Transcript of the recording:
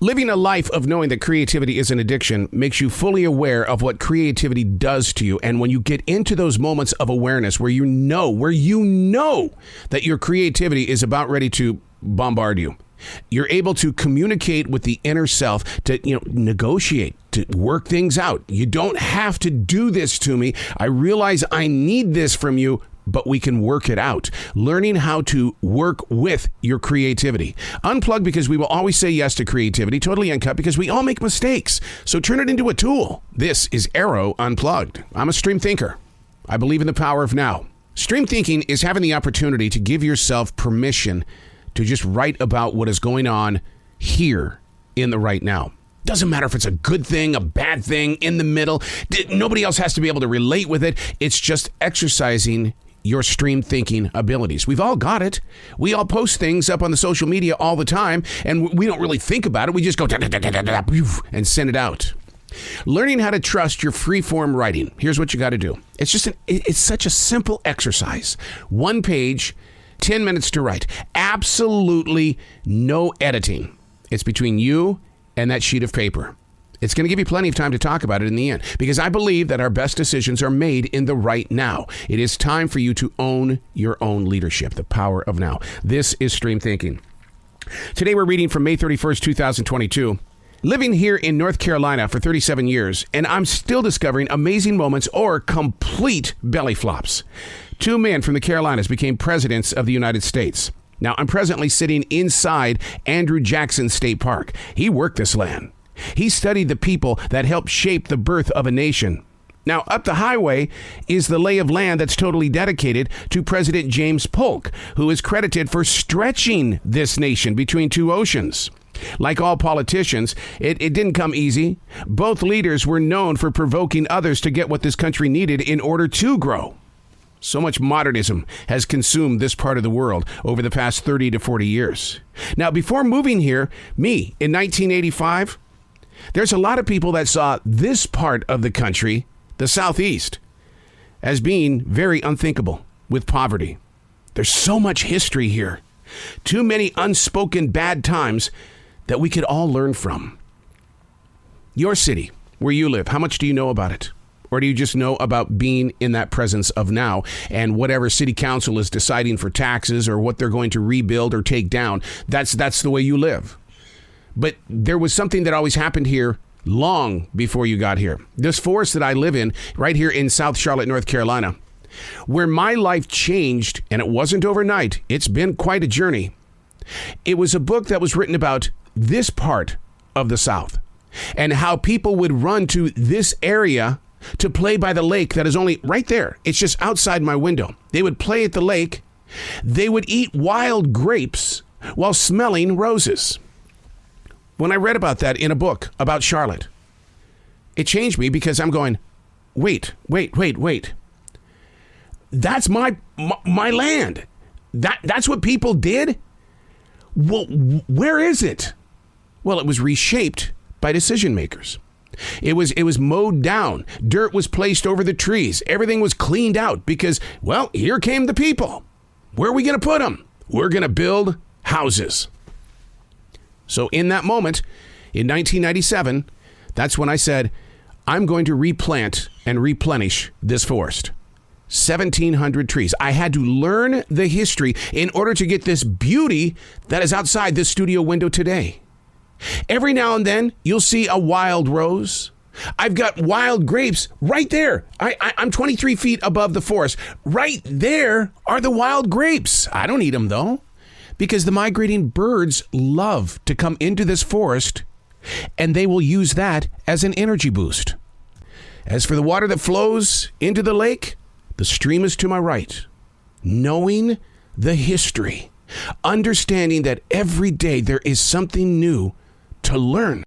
Living a life of knowing that creativity is an addiction makes you fully aware of what creativity does to you. And when you get into those moments of awareness where you know that your creativity is about ready to bombard you, you're able to communicate with the inner self to, negotiate, to work things out. You don't have to do this to me. I realize I need this from you, but we can work it out. Learning how to work with your creativity. Unplugged, because we will always say yes to creativity. Totally Uncut, because we all make mistakes. So turn it into a tool. This is Arroe Unplugged. I'm a stream thinker. I believe in the power of now. Stream thinking is having the opportunity to give yourself permission to just write about what is going on here in the right now. Doesn't matter if it's a good thing, a bad thing, in the middle. Nobody else has to be able to relate with it. It's just exercising your stream thinking abilities. We've all got it. We all post things up on the social media all the time, and we don't really think about it. We just go and send it out. Learning how to trust your free-form writing. Here's what you got to do. It's such a simple exercise. 1 page, 10 minutes to write. Absolutely no editing. It's between you and that sheet of paper. It's going to give you plenty of time to talk about it in the end, because I believe that our best decisions are made in the right now. It is time for you to own your own leadership, the power of now. This is Stream Thinking. Today we're reading from May 31st, 2022. Living here in North Carolina for 37 years, and I'm still discovering amazing moments or complete belly flops. 2 men from the Carolinas became presidents of the United States. Now, I'm presently sitting inside Andrew Jackson State Park. He worked this land. He studied the people that helped shape the birth of a nation. Now, up the highway is the lay of land that's totally dedicated to President James Polk, who is credited for stretching this nation between 2 oceans. Like all politicians, it didn't come easy. Both leaders were known for provoking others to get what this country needed in order to grow. So much modernism has consumed this part of the world over the past 30 to 40 years. Now, before moving here, in 1985, there's a lot of people that saw this part of the country, the Southeast, as being very unthinkable with poverty. There's so much history here. Too many unspoken bad times that we could all learn from. Your city, where you live, how much do you know about it? Or do you just know about being in that presence of now and whatever city council is deciding for taxes or what they're going to rebuild or take down? That's the way you live. But there was something that always happened here long before you got here. This forest that I live in, right here in South Charlotte, North Carolina, where my life changed, and it wasn't overnight. It's been quite a journey. It was a book that was written about this part of the South and how people would run to this area to play by the lake that is only right there. It's just outside my window. They would play at the lake. They would eat wild grapes while smelling roses. When I read about that in a book about Charlotte, it changed me, because I'm going, wait. That's my land. That's what people did? Well, where is it? Well, it was reshaped by decision makers. It was mowed down. Dirt was placed over the trees. Everything was cleaned out because, well, here came the people. Where are we going to put them? We're going to build houses. So in that moment, in 1997, that's when I said, I'm going to replant and replenish this forest. 1,700 trees. I had to learn the history in order to get this beauty that is outside this studio window today. Every now and then, you'll see a wild rose. I've got wild grapes right there. I'm 23 feet above the forest. Right there are the wild grapes. I don't eat them, though, because the migrating birds love to come into this forest, and they will use that as an energy boost. As for the water that flows into the lake, the stream is to my right. Knowing the history, understanding that every day there is something new to learn.